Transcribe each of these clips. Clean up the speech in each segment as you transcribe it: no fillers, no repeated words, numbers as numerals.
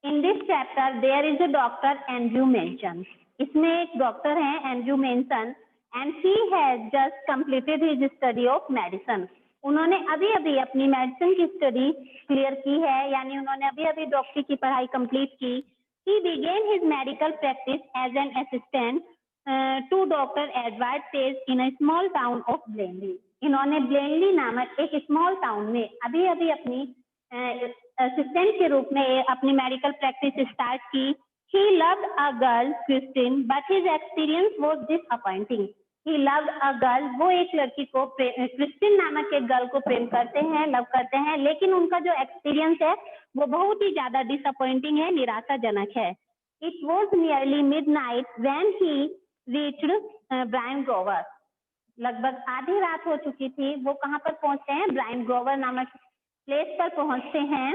In this chapter, there is a doctor Andrew Manson. इसमें एक doctor हैं Andrew mention and he has just completed his study of medicine. उन्होंने अभी अभी अपनी मेडिसिन की स्टडी क्लियर की है, यानी उन्होंने अभी अभी डॉक्टरी की पढ़ाई कंप्लीट की. He began his medical practice as an assistant to Dr. Edward Chase in a small town of Blenheim. इन्होंने ब्लेनली नामक एक स्मॉल टाउन में अभी अभी अपनी असिस्टेंट के रूप में अपनी मेडिकल प्रैक्टिस स्टार्ट की. He loved a girl, Christine, but his experience was disappointing. He loved a girl, वो एक लड़की को क्रिस्टिन नामक एक गर्ल को प्रेम करते हैं, लव करते हैं, लेकिन उनका जो एक्सपीरियंस है वो बहुत ही ज्यादा डिसअपॉइंटिंग है, निराशाजनक है. It was nearly midnight when he reached Bryngower. लगभग आधी रात हो चुकी थी. वो कहाँ पर पहुंचते हैं? ब्रायन ग्रोवर नामक प्लेस पर पहुंचते हैं.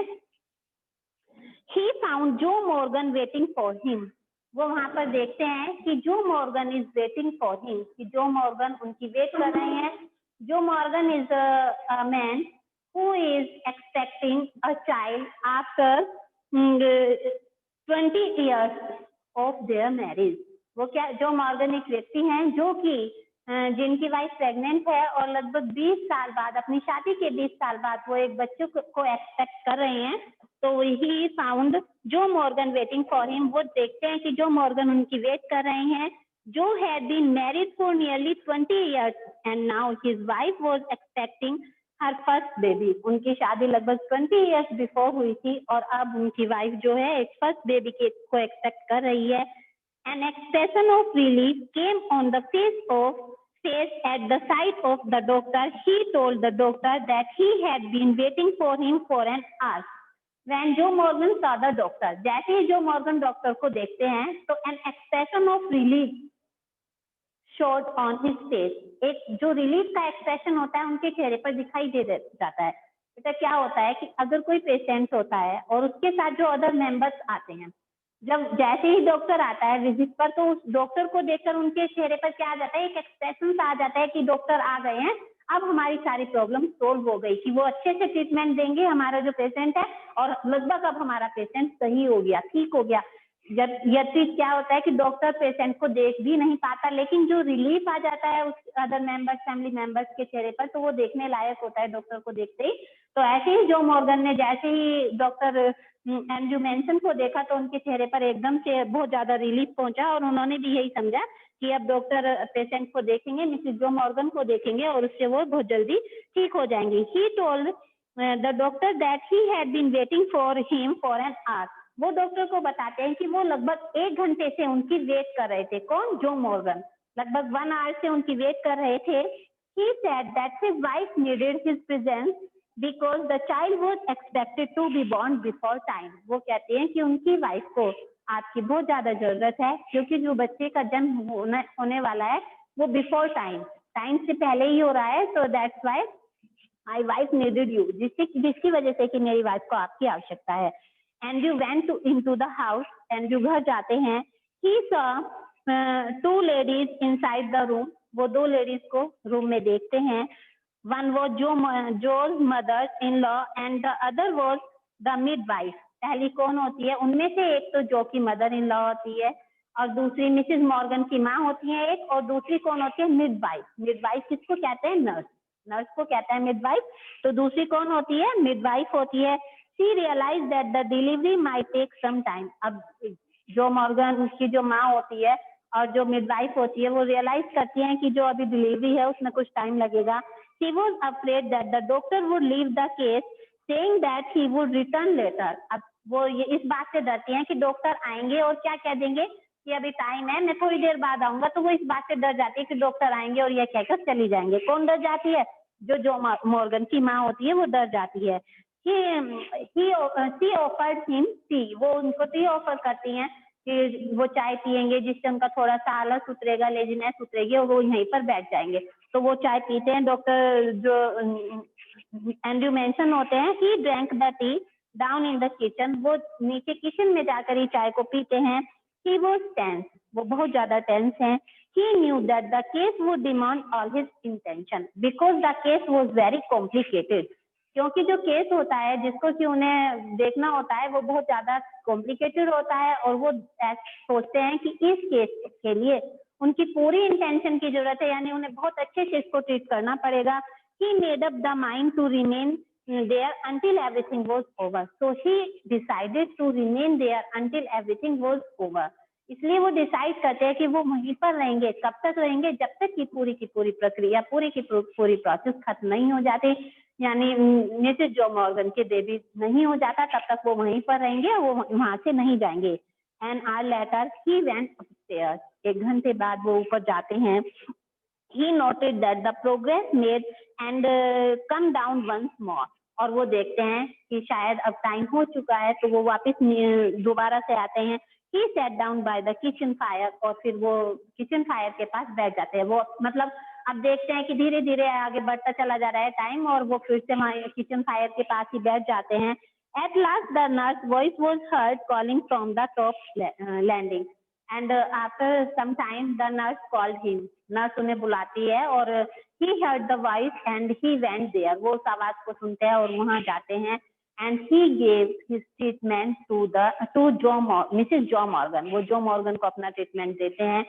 He found Joe Morgan waiting for him. वो वहां पर देखते हैं कि जो Morgan is waiting for him, कि जो मॉर्गन उनकी वेट कर रहे हैं. जो Morgan is a man who is expecting a child after 20 years of their marriage. वो क्या, जो मॉर्गन एक व्यक्ति हैं जो कि जिनकी वाइफ प्रेग्नेंट है और लगभग 20 साल बाद, अपनी शादी के 20 साल बाद वो एक बच्चे को एक्सपेक्ट कर रहे हैं. तो ही फाउंड जो मॉर्गन वेटिंग फॉर हिम. वो देखते हैं कि जो मॉर्गन उनकी वेट कर रहे हैं. जो had been married for nearly 20 years and now his wife was expecting her first baby. उनकी शादी लगभग 20 years बिफोर हुई थी और अब उनकी वाइफ जो है एक फर्स्ट बेबी को एक्सपेक्ट कर रही है. An expression of relief came on the face at the sight of the doctor. He told the doctor that he had been waiting for him for an hour. When Joe Morgan saw the doctor, जैसे ही जो Morgan doctor को देखते हैं तो an expression of relief showed on his face. एक जो relief का expression होता है उनके चेहरे पर दिखाई दे जाता है. बेटा क्या होता है कि अगर कोई पेशेंट होता है और उसके साथ जो अदर मेंबर्स आते हैं, जब जैसे ही डॉक्टर आता है विजिट पर, तो उस डॉक्टर को देखकर उनके चेहरे पर क्या आ जाता है, एक एक्सप्रेशन आ जाता है कि डॉक्टर आ गए हैं, अब हमारी सारी प्रॉब्लम सोल्व हो गई, कि वो अच्छे से ट्रीटमेंट देंगे हमारा जो पेशेंट है और लगभग अब हमारा पेशेंट सही हो गया, ठीक हो गया. जब यह चीज क्या होता है कि डॉक्टर पेशेंट को देख भी नहीं पाता, लेकिन जो रिलीफ आ जाता है उस अदर मेंबर्स, फैमिली मेंबर्स के चेहरे पर, तो वो देखने लायक होता है डॉक्टर को देखते ही. तो ऐसे ही जो मॉर्गन ने जैसे ही डॉक्टर एंड्रू मेंसन को देखा तो उनके चेहरे पर एकदम से बहुत ज्यादा रिलीफ पहुंचा और उन्होंने भी यही समझा कि अब डॉक्टर पेशेंट को देखेंगे, मिसेस जो मॉर्गन को देखेंगे और उससे वो बहुत जल्दी ठीक हो जाएंगी. He told the doctor that he had been waiting for him for an hour. वो डॉक्टर को बताते हैं कि वो लगभग 1 घंटे से उनकी वेट कर रहे थे. कौन? जो मॉर्गन. लगभग 1 hour से उनकी वेट कर रहे थे. He said that his wife needed his presence because the child was expected to be born before time. वो कहते हैं कि उनकी वाइफ को आपकी बहुत ज्यादा जरूरत है क्योंकि जो बच्चे का जन्म होने वाला है वो बिफोर टाइम से पहले ही हो रहा है. So that's why my wife needed you. जिसकी वजह से कि मेरी वाइफ को आपकी आवश्यकता है. And you went into the house. and you घर जाते हैं. He saw 2 ladies inside the room. वो 2 लेडीज को रूम में देखते हैं. One was Joe's mother-in-law and the other was the midwife. पहली कौन होती है? उनमें से एक तो जो की मदर इन लॉ होती है और दूसरी मिसेस मॉर्गन की माँ होती है एक, और दूसरी कौन होती है? मिडवाइफ. मिडवाइफ किसको कहते हैं? नर्स को कहते हैं मिडवाइफ. तो दूसरी कौन होती है? मिडवाइफ होती है. She realized that the delivery might take some time. अब जो मॉर्गन की जो माँ होती है और जो मिडवाइफ होती है वो रियलाइज करती हैं कि जो अभी डिलीवरी है उसमें कुछ टाइम लगेगा. She was afraid that the doctor would leave the case, saying that he would return later. अब वो ये इस बात से डरती हैं कि डॉक्टर आएंगे और क्या कह देंगे कि अभी टाइम है, मैं थोड़ी देर बाद आऊंगा. तो वो इस बात से डर जाती है कि डॉक्टर आएंगे और ये कहकर चली जाएंगे. कौन डर जाती है? जो मॉर्गन की माँ होती है वो डर जाती है. She offered him tea. वो उनको टी ऑफर करती हैं कि वो चाय पियेंगे जिससे उनका थोड़ा सा आलस उतरेगा, लेजीनेस उतरेगी और वो यहीं पर बैठ जाएंगे. तो वो चाय पीते हैं. डॉक्टर जो एंड्रू मेंसन होते हैं, he drank the tea down in the kitchen. वो नीचे किचन में जाकर ही चाय को पीते हैं. He was tense. वो बहुत ज्यादा टेंस हैं. He knew that the case would demand all his intention because the case was very complicated. क्योंकि जो केस होता है जिसको कि उन्हें देखना होता है वो बहुत ज्यादा कॉम्प्लिकेटेड होता है, और वो सोचते हैं कि इस केस के लिए उनकी पूरी इंटेंशन की जरूरत है, यानी उन्हें बहुत अच्छे से इसको ट्रीट करना पड़ेगा। He made up the mind to remain there until everything was over. So he decided to remain there until everything was over. इसलिए वो डिसाइड करते हैं कि वो वहीं पर रहेंगे। कब तक रहेंगे? जब तक की पूरी प्रक्रिया, पूरी की पूरी प्रोसेस खत्म नहीं हो जाती, यानी मिसेस जो मॉर्गन के बेबी नहीं हो जाता तब तक वो वहीं पर रहेंगे, वो वहां से नहीं जाएंगे। And hour later he went upstairs, 1 घंटे बाद वो ऊपर जाते हैं। He noted that the progress made and come down once more, और वो देखते हैं कि शायद अब टाइम हो चुका है, तो वो वापस दोबारा से आते हैं। He sat down by the kitchen fire, और फिर वो किचन फायर के पास बैठ जाते हैं। वो मतलब अब देखते हैं कि धीरे धीरे आगे बढ़ता चला जा रहा है टाइम, और वो फिर से किचन फायर के पास ही बैठ जाते हैं। At last the nurse voice was heard calling from the top landing, and after some time the nurse called him. Nurse उन्हें बुलाती है, और he heard the voice and he went there. वो उस आवाज को सुनते हैं और वहां जाते हैं। and he gave his treatment to Mrs. Jo Morgan. वो जो मॉर्गन को अपना ट्रीटमेंट देते हैं।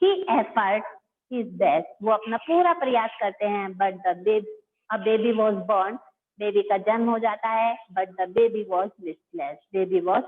he effort his best, वो अपना पूरा प्रयास करते हैं। but a baby was born, baby का जन्म हो जाता है। but the baby was listless, baby was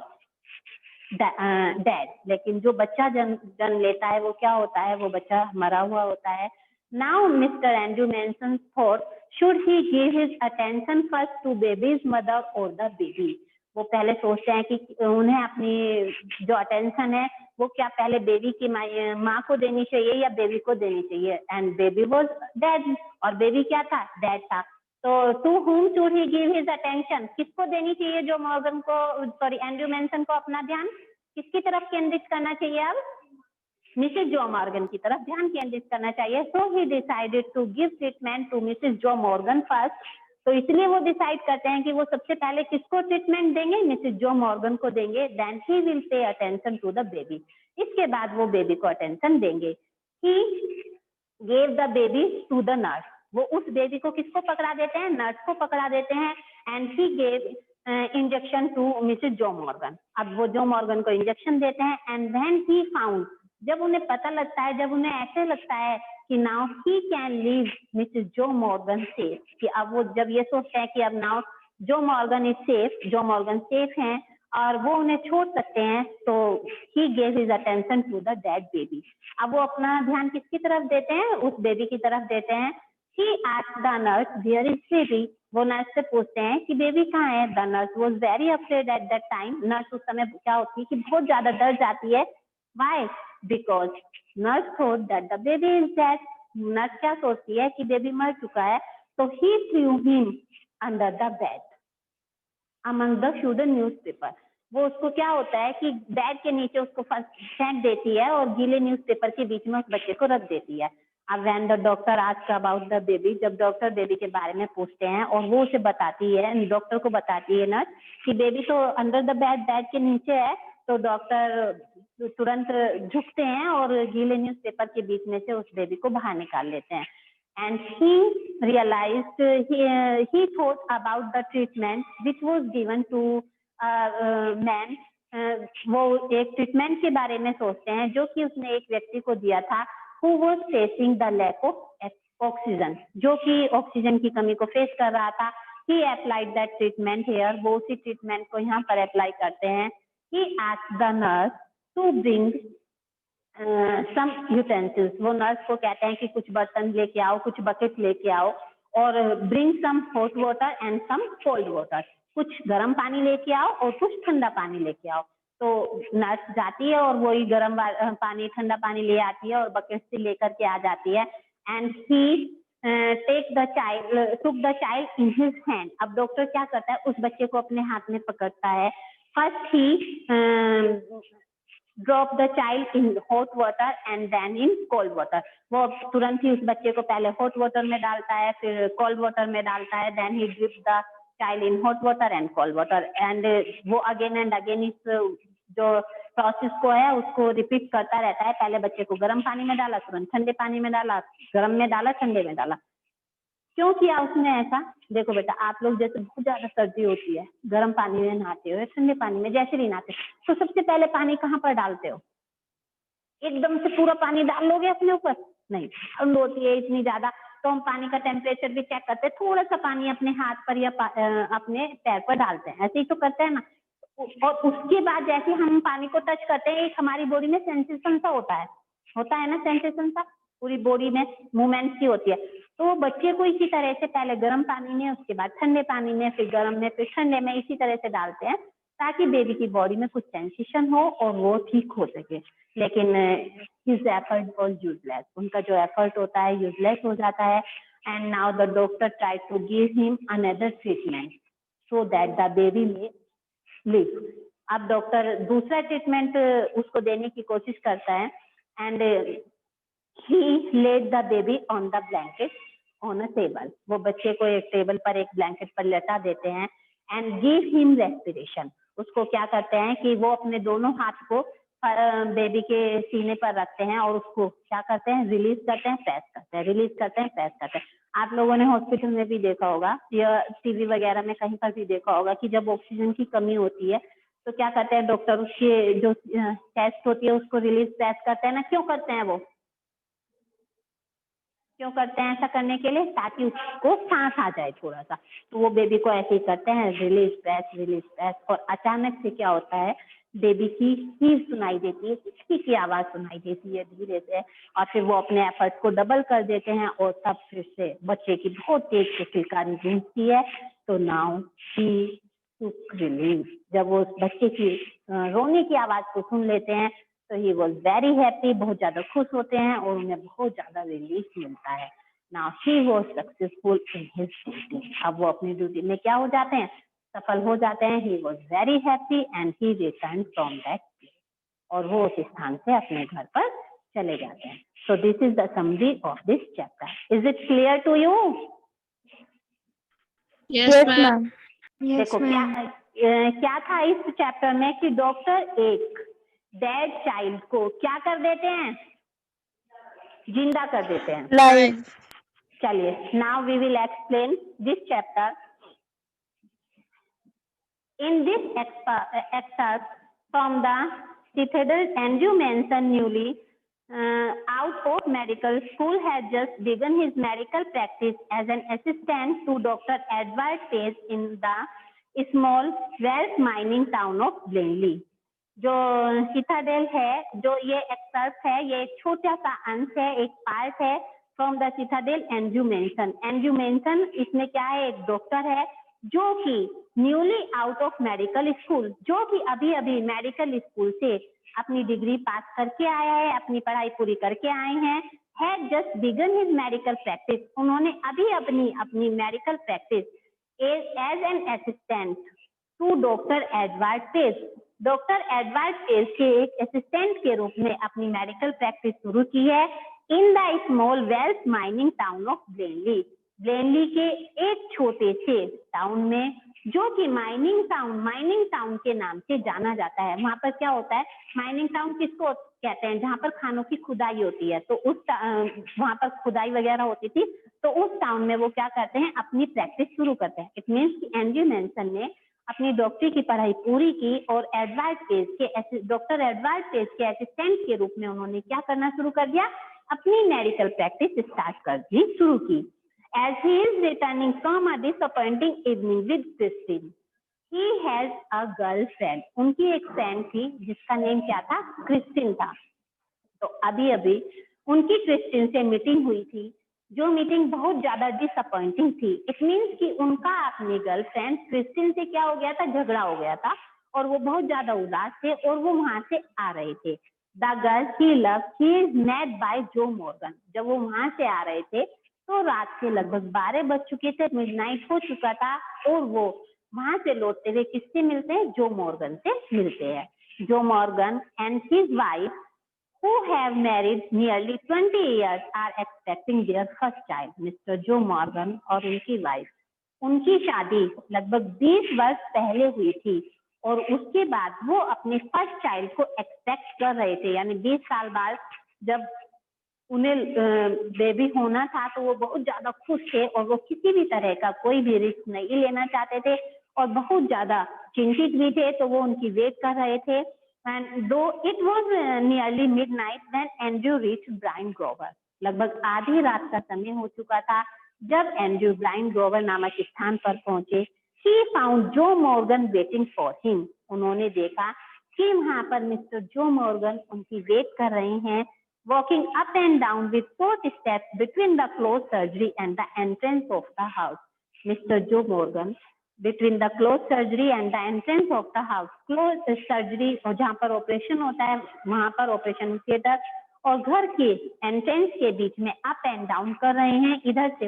dead, लेकिन जो बच्चा जन्म लेता है वो क्या होता है? वो बच्चा मरा हुआ होता है। Now Mr. Andrew Manson thought, should he give his attention first to baby's mother or the baby? वो पहले सोचते हैं कि उन्हें अपनी जो अटेंशन है वो क्या पहले बेबी की माँ को देनी चाहिए या बेबी को देनी चाहिए। एंड बेबी वाज डेड, और बेबी क्या था? डेड था। तो to whom should he give his attention? किसको देनी चाहिए जो मॉर्गन को, सॉरी एंड्रयू मेंसन को अपना ध्यान किसकी तरफ केंद्रित करना चाहिए? अब मिसेस जो मॉर्गन की तरफ ध्यान केंद्रित करना चाहिए। So he decided to give treatment to Mrs Joe Morgan first. तो इसलिए वो डिसाइड करते हैं कि वो सबसे पहले किसको ट्रीटमेंट देंगे? मिसेस जो मॉर्गन को देंगे। Then he will pay attention to the baby, इसके बाद वो बेबी को अटेंशन देंगे। He gave the baby to the nurse, वो उस बेबी को किसको पकड़ा देते हैं? नर्स को पकड़ा देते हैं। And he gave injection to Mrs Joe Morgan, अब वो जो मॉर्गन को इंजेक्शन देते हैं। एंड व्हेन ही फाउंड, जब उन्हें पता लगता है, जब उन्हें ऐसे लगता है कि now he can leave Mrs Joe Morgan safe, कि अब वो जब ये सोचते हैं कि अब now Joe Morgan is safe, Joe Morgan safe हैं और वो उन्हें छोड़ सकते हैं, तो he gave his attention to the dead baby. अब वो अपना ध्यान किसकी तरफ देते हैं? उस बेबी की तरफ देते हैं। He asked the nurse, where is baby? वो नर्स से पूछते हैं कि बेबी कहाँ है? The nurse was very afraid at that time. Nurse उस समय क्या होती है कि बहुत ज्यादा डर जाती है। Why? Because nurse thought that the baby is dead. Nurse क्या सोचती है कि बेबी मर चुका है। So he threw him under the bed among the fudden newspaper. वो उसको क्या होता है कि बेड के नीचे उसको फेंक देती है और गीले न्यूज़पेपर के बीच में उस बच्चे को रख देती है। अब when the doctor asked about the baby, जब डॉक्टर बेबी के बारे में पूछते हैं और वो उसे बताती है, डॉक्टर को बताती है नर्स कि बेबी तो अंडर द बेड के नीचे है, तो डॉक्टर तुरंत झुकते हैं और गीले न्यूज़पेपर के बीच में से उस बेबी को बाहर निकाल लेते हैं। And he realized, he thought about the treatment which was given to man. वो एक ट्रीटमेंट के बारे में सोचते हैं जो कि उसने एक व्यक्ति को दिया था, who was facing the lack of oxygen, जो कि ऑक्सीजन की कमी को फेस कर रहा था। He applied that treatment here, वो उसी ट्रीटमेंट को यहाँ पर अप्लाई करते हैं। He asked the nurse to bring some utensils, वो नर्स को कहते हैं कि कुछ बर्तन लेके आओ, कुछ बकेट लेके आओ, और bring some hot water and some cold water, कुछ गर्म पानी लेके आओ और कुछ ठंडा पानी लेके आओ। तो नर्स जाती है और वही गर्म पानी ठंडा पानी ले आती है और बकेट से लेकर के आ जाती है। And he took the child in his hand, अब डॉक्टर क्या करता है? उस बच्चे को अपने हाथ में पकड़ता है। First he drop the child in hot water and then in cold water, वो तुरंत ही उस बच्चे को पहले हॉट वाटर में डालता है, फिर कोल्ड वाटर में डालता है। Then he drip the child in hot water and cold water, and वो अगेन एंड अगेन इस जो प्रोसेस को है उसको रिपीट करता रहता है। पहले बच्चे को गर्म पानी में डाला, तुरंत ठंडे पानी में डाला, गर्म में डाला, ठंडे में डाला। क्यों किया उसने ऐसा? देखो बेटा, आप लोग जैसे बहुत ज्यादा सर्दी होती है, गर्म पानी में नहाते हो या ठंडे पानी में, जैसे भी नहाते हो, तो सबसे पहले पानी कहाँ पर डालते हो? एकदम से पूरा पानी डाल लोगे अपने ऊपर? नहीं, ठंड होती है इतनी ज्यादा, तो हम पानी का टेम्परेचर भी चेक करते हैं, थोड़ा सा पानी अपने हाथ पर या अपने पैर पर डालते हैं, ऐसे ही तो करते हैं ना। और उसके बाद जैसे हम पानी को टच करते हैं, एक हमारी बॉडी में सेंसेशन सा होता है ना, सेंसेशन सा पूरी बॉडी में मूवमेंट की होती है। तो बच्चे को इसी तरह से पहले गर्म पानी में, उसके बाद ठंडे पानी में, फिर गर्म में, फिर ठंडे में, इसी तरह से डालते हैं ताकि बेबी की बॉडी में कुछ सेंसेशन हो और वो ठीक हो सके। लेकिन हिज एफर्ट वाज यूजलेस, उनका जो एफर्ट होता है यूजलेस हो जाता है। And now the doctor try to give him another treatment so that the baby may live. अब डॉक्टर दूसरा ट्रीटमेंट उसको देने की कोशिश करता है and he laid the baby on the blanket on a table. वो बच्चे को एक टेबल पर, एक ब्लैंकेट पर लेटा देते हैं एंड गिव हिम रेस्पिरेशन। उसको क्या करते हैं कि वो अपने दोनों हाथ को बेबी के सीने पर रखते हैं और उसको क्या करते हैं, रिलीज करते हैं, प्रेस करते हैं, रिलीज करते हैं, प्रेस करते हैं। आप लोगों ने हॉस्पिटल में भी देखा होगा या टीवी वगैरह में कहीं पर भी देखा होगा कि जब ऑक्सीजन की कमी होती है तो क्या करते हैं डॉक्टर, उसकी जो चेस्ट होती है उसको रिलीज प्रेस करते हैं ना। क्यों करते हैं वो? क्यों करते हैं ऐसा? करने के लिए ताकि उसको सांस आ जाए थोड़ा सा। तो वो बेबी को ऐसे ही करते हैं, रिलीज प्रेस, रिलीज प्रेस। और अचानक से क्या होता है, बेबी की चीख सुनाई देती है, हिचकी की आवाज सुनाई देती है धीरे से, और फिर वो अपने एफर्ट को डबल कर देते हैं और तब फिर से बच्चे की बहुत तेज से किलकारी गूंजती है। तो नाउ शी टुक रिलीज। जब वो बच्चे की रोने की आवाज को सुन लेते हैं तो ही वॉज वेरी हैप्पी, बहुत ज्यादा खुश होते हैं और उन्हें बहुत ज्यादा रिलीफ मिलता है। Now he was successful in his duty. अब वो अपनी ड्यूटी में क्या हो जाते हैं, सफल हो जाते हैं। He was very happy and he return from that place. और वो उस स्थान से अपने घर पर चले जाते हैं। So this is the summary of this chapter. Is it clear to you? Yes, ma'am. देखो क्या था इस चैप्टर में कि डॉक्टर एक डेड चाइल्ड को क्या कर देते हैं, जिंदा कर देते हैं। Live. चलिए, now we will explain this chapter. In this excerpt from the Citadel, Andrew Manson, newly out of medical school, had just begun his medical practice as an assistant to Dr. Edward Page in the small Welsh mining town of Blenheim. जो Citadel है, जो ये exert है, ये एक छोटा सा अंश है, एक पार्ट है from the Citadel Andrew mention. Andrew mention इसमें क्या है, एक डॉक्टर है जो कि newly out of medical school, जो कि अभी अभी मेडिकल स्कूल से अपनी डिग्री पास करके आया है, अपनी पढ़ाई पूरी करके आए हैं। Had just begun his medical practice, उन्होंने अभी अपनी medical practice as an assistant to doctor Edward Page. Doctor Edward Page के एक असिस्टेंट के रूप में अपनी मेडिकल प्रैक्टिस शुरू की है in the small Welsh mining town of Blaenelly. Blaenelly के एक छोटे से टाउन में, जो कि माइनिंग टाउन के नाम से जाना जाता है। वहां पर क्या होता है, माइनिंग टाउन किसको कहते हैं, जहां पर खानों की खुदाई होती है। तो उस वहां पर खुदाई वगैरह होती थी, तो उस टाउन में वो क्या करते हैं, अपनी प्रैक्टिस शुरू करते हैं। इट मीन्स कि एंड्रू मेंसन ने अपनी डॉक्टरी की पढ़ाई पूरी की और डॉक्टर एडवर्ड पेज के असिस्टेंट के रूप में उन्होंने क्या करना शुरू कर दिया, अपनी मेडिकल प्रैक्टिस स्टार्ट करनी शुरू की। As he is returning from a disappointing evening with Christine, he has a girlfriend. उनकी एक फ्रेंड थी जिसका नेम क्या था, क्रिस्टिन था। तो अभी अभी उनकी क्रिस्टिन से मीटिंग हुई थी, जो मीटिंग बहुत ज्यादा डिसअपॉइंटिंग थी। इट मीन्स कि उनका अपनी गर्लफ्रेंड क्रिस्टिन से क्या हो गया था, झगड़ा हो गया था और वो बहुत ज्यादा उदास थे और वो वहां से आ रहे थे। The girl he love he is met by Joe Morgan. जब वो वहां से आ रहे थे तो रात के लगभग 12 बज चुके थे, मिडनाइट हो चुका था और वो वहां से लौटते हुए किससे मिलते हैं, जो मॉर्गन से मिलते हैं। जो Morgan and his wife who have married nearly 20 years are expecting their first child. Mister Joe Morgan और उनकी वाइफ, उनकी शादी लगभग 20 वर्ष पहले हुई थी और उसके बाद वो अपने फर्स्ट चाइल्ड को एक्सपेक्ट कर रहे थे। यानी 20 साल बाद जब उन्हें बेबी होना था तो वो बहुत ज्यादा खुश थे और वो किसी भी तरह का कोई भी रिस्क नहीं लेना चाहते थे और बहुत ज्यादा चिंतित भी थे, तो वो उनकी वेट कर रहे थे। And though it was nearly midnight when Andrew reach Bryngower, लगभग आधी रात का समय हो चुका था जब एंड्रयू ब्राइन ग्रोवर नामक स्थान पर पहुंचे। ही फाउंड जो मॉर्गन वेटिंग फॉर हिम, उन्होंने देखा कि वहां पर मिस्टर जो मॉर्गन उनकी वेट कर रहे हैं, walking up and down with 4 steps between the close surgery and the entrance of the house. Mr Joe Morgan between the close surgery and the entrance of the house, close surgery और जहाँ पर operation होता है वहां पर operation theatre और घर के एंट्रेंस के बीच में अप एंड डाउन कर रहे हैं, इधर से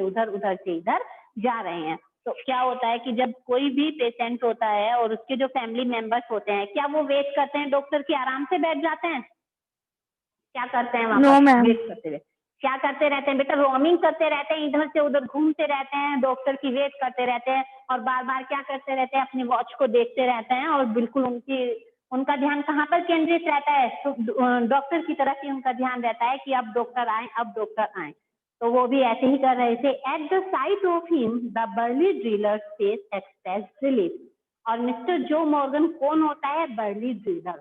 इधर जा रहे हैं। तो क्या होता है कि जब कोई भी पेशेंट होता है और उसके जो फैमिली मेंबर्स होते हैं, क्या वो वेट करते हैं डॉक्टर की आराम से बैठ जाते हैं? क्या करते हैं वहां नो पर? मैम। वेट करते हुए क्या करते रहते हैं बेटा? रोमिंग करते रहते हैं, इधर से उधर घूमते रहते हैं, डॉक्टर की वेट करते रहते हैं और बार बार क्या करते रहते हैं? अपनी वॉच को देखते रहते हैं और बिल्कुल उनका ध्यान कहाँ पर केंद्रित रहता है? तो डॉक्टर की तरफ ही उनका ध्यान रहता है कि अब डॉक्टर आए, अब डॉक्टर आए। तो वो भी ऐसे ही कर रहे थे। At the site of him the barley driller face expressed relief. और मिस्टर जो मॉर्गन कौन होता है? बर्ली ड्रिलर,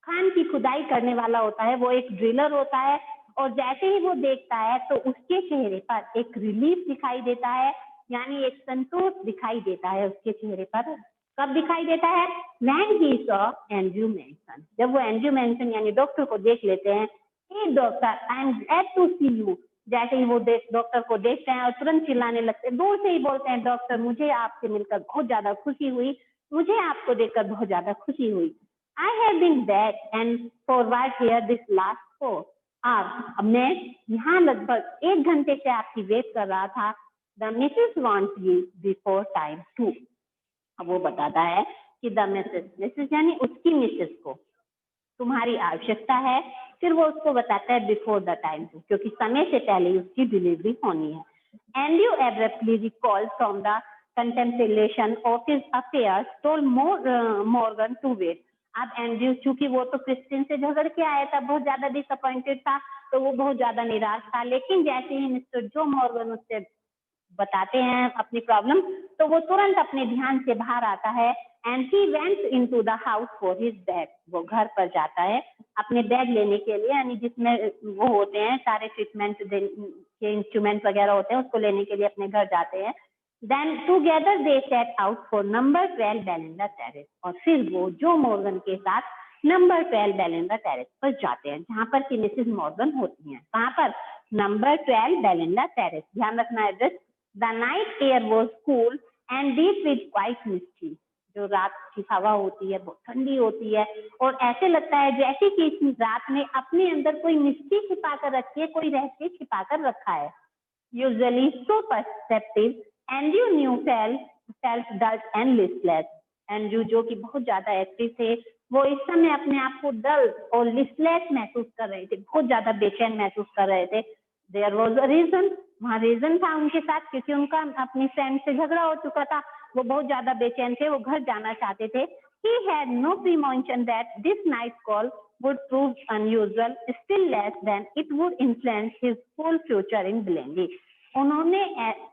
खान की खुदाई करने वाला होता है, वो एक ड्रिलर होता है। और जैसे ही वो देखता है तो उसके चेहरे पर एक रिलीफ दिखाई देता है, यानी एक संतोष दिखाई देता है उसके चेहरे पर। कब दिखाई देता है? When he saw Andrew Manson, जब वो एंड्रयू मैनसन यानी डॉक्टर को देख लेते हैं। Hey doctor, I am glad to see you. जैसे ही वो डॉक्टर को देखते हैं और तुरंत चिल्लाने लगते हैं, दूर से ही बोलते हैं, डॉक्टर मुझे आपसे मिलकर बहुत ज्यादा खुशी हुई, मुझे आपको देखकर बहुत ज्यादा खुशी हुई। I have been back and forward here this last 4 hours. अब मैं यहाँ लगभग 1 घंटे से आपकी वेट कर रहा था। The Mrs. wants you before time too. अब वो बताता है कि द मिसेस यानी उसकी मिसेस को तुम्हारी आवश्यकता है। फिर वो उसको बताता है बिफोर द टाइम टू, क्योंकि समय से पहले ही उसकी डिलीवरी होनी है। Andrew abruptly recalled from the contemplation of his affairs told Morgan to wait. अब एंड्रयू चूंकि वो तो क्रिस्टिन से झगड़ के आया था, बहुत ज्यादा डिसअपॉइंटेड था, तो वो बहुत ज्यादा निराश था। लेकिन जैसे ही मिस्टर जो मॉर्गन उससे बताते हैं अपनी प्रॉब्लम, तो वो तुरंत अपने ध्यान से बाहर आता है। And he went into the house for his bag. वो घर पर जाता है अपने बैग लेने के लिए, यानी जिसमें वो होते हैं सारे ट्रीटमेंट के इंस्ट्रूमेंट वगैरह होते हैं, उसको लेने के लिए अपने घर जाते हैं। Then together they set out for number 12 Belinda Terrace. और फिर वो जो मॉर्गन के साथ नंबर 12 बेलिंडा टेरेस पर जाते हैं, जहां पर की मिसेस मॉर्गन होती हैं। कहाँ पर? Number 12 Belinda Terrace. ध्यान रखना address. The night air was cool and deep with quite misty. जो रात की हवा होती है बहुत ठंडी होती है और ऐसे लगता है जैसे कि इस रात में अपने अंदर कोई मिस्टी छिपा कर रखी है, कोई रहस्य छिपा कर रखा है। Usually so perceptive, Andrew knew felt dull and listless. Andrew जो कि बहुत ज्यादा एक्टिव थे, वो इस समय अपने आप को डल और लिस्टलेस महसूस कर रहे थे, बहुत ज्यादा बेचैन महसूस कर रहे थे। देयर वॉज अ रीजन, वहाँ रीजन था उनके साथ, क्योंकि उनका अपनी फ्रेंड से झगड़ा हो चुका था। वो बहुत ज्यादा बेचैन थे, वो घर जाना चाहते थे। He had no premonition that this night call would prove unusual, still less than it would influence his whole future in Blendy. उन्होंने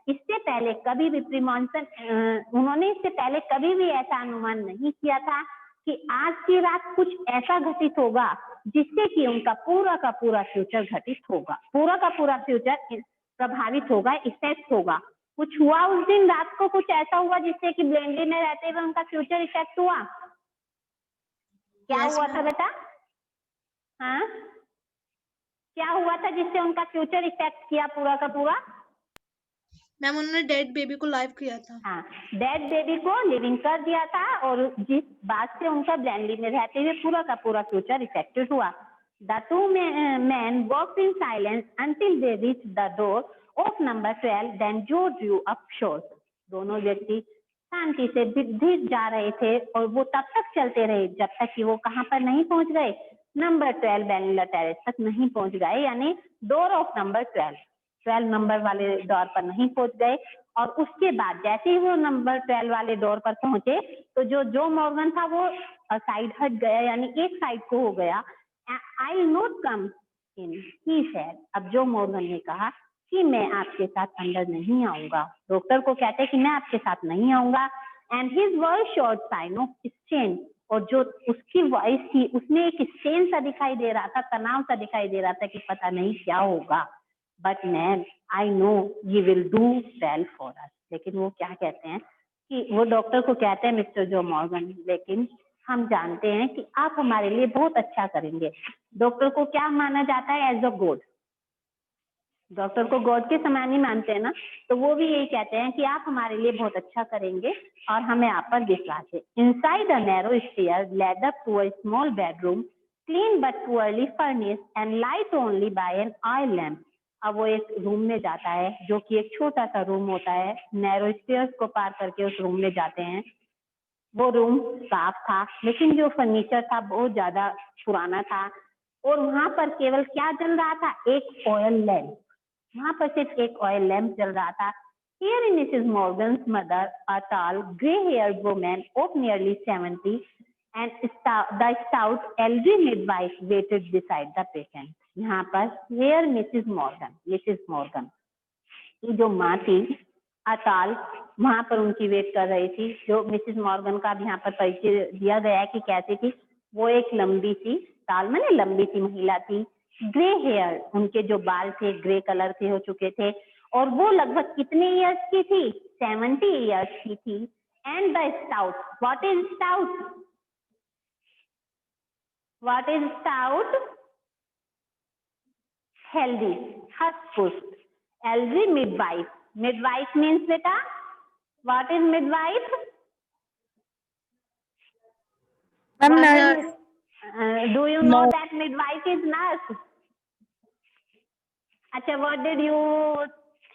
इससे पहले कभी भी उन्होंने इससे पहले कभी भी ऐसा अनुमान नहीं किया था कि आज की रात कुछ ऐसा घटित होगा जिससे कि उनका पूरा का पूरा फ्यूचर घटित होगा, पूरा का पूरा फ्यूचर प्रभावित होगा, इफेक्ट होगा। कुछ हुआ उस दिन रात को, कुछ ऐसा हुआ जिससे कि ब्लेंडी में रहते हुए उनका फ्यूचर इफेक्ट हुआ। क्या हुआ था बेटा? हाँ, क्या हुआ था जिससे उनका फ्यूचर इफेक्ट किया पूरा का पूरा? मैम उन्होंने डेड बेबी को लाइव किया था। हाँ, डेड बेबी को लिविंग कर दिया था और जिस बात से उनका ब्लेंडी में रहते हुए पूरा का पूरा फ्यूचर इफेक्टेड हुआ। The two men walked in silence until they reached the door of number 12. Then Joe drew up short. दोनों व्यक्ति शांति से धीरे जा रहे थे और वो तब तक चलते रहे जब तक कि वो कहाँ पर नहीं पहुंच गए, नंबर 12 बेलिंडा टेरेस तक नहीं पहुंच गए, यानी डोर ऑफ नंबर 12 नंबर वाले डोर पर नहीं पहुंच गए। और उसके बाद जैसे ही वो नंबर 12 वाले डोर पर पहुंचे तो जो मॉर्गन था वो साइड हट गया, यानी एक साइड को हो गया। I will not come he said, अब जो मॉर्गन ने कहा कि मैं आपके साथ अंदर नहीं आऊंगा, डॉक्टर को कहते हैं कि मैं आपके साथ नहीं आऊंगा, and his voice showed sign of strain, और जो उसकी वॉइस थी उसमें एक स्ट्रेन सा दिखाई दे रहा था, तनाव सा दिखाई दे रहा था कि पता नहीं क्या होगा, but ma'am I know you will do well for us. लेकिन वो क्या कहते हैं कि वो डॉक्टर को कहते हैं मिस्टर जो मॉर्गन, लेकिन हम जानते हैं कि आप हमारे लिए बहुत अच्छा करेंगे। डॉक्टर को क्या माना जाता है? As a god. डॉक्टर को गॉड के समान ही मानते हैं ना, तो वो भी यही कहते हैं कि आप हमारे लिए बहुत अच्छा करेंगे और हमें आप पर विश्वास है। Inside a narrow stair led up to a small bedroom, clean but poorly furnished and light only by an oil lamp. अब वो एक रूम में जाता है जो कि एक छोटा सा रूम होता है, नैरो स्टेयर्स को पार करके उस रूम में जाते हैं। वो रूम साफ था, लेकिन जो फर्नीचर था बहुत ज्यादा पुराना था, और वहां पर केवल क्या जल रहा था? एक ऑयल लैम्प। वहां पर सिर्फ एक ऑयल लैम्प जल रहा था। Here in Mrs. Morgan's mother, a tall, gray-haired woman of nearly 70, and the stout elderly midwife waited beside the patient. यहाँ पर here Mrs. Morgan, ये जो माँ थी अताल, वहां पर उनकी वेट कर रही थी। जो मिसेस मॉर्गन का भी यहाँ पर परिचय दिया गया है कि कैसी थी, वो एक लंबी सी, ताल मैंने लंबी सी महिला थी। ग्रे हेयर, उनके जो बाल थे ग्रे कलर के हो चुके थे, और वो लगभग कितने ईयर्स की थी? 70 ईयर्स की थी। And the stout, what is stout? What is stout? Healthy, हष्ट पुष्ट। Elderly midwife, midwife means beta, what is midwife? Do you know that midwife is nurse? Acha, what did you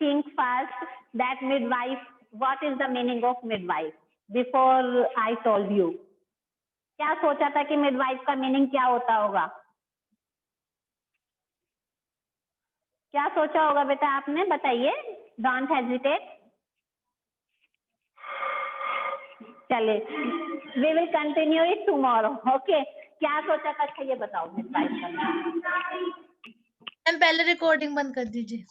think first that midwife, what is the meaning of midwife before I told you? क्या सोचा था कि midwife का meaning क्या होता होगा? क्या सोचा होगा बेटा आपने? बताइए, डोंट हेजिटेट। चले, we will continue it tomorrow, okay. क्या सोचा था ये बताओ midwife का? मैम पहले रिकॉर्डिंग बंद कर दीजिए।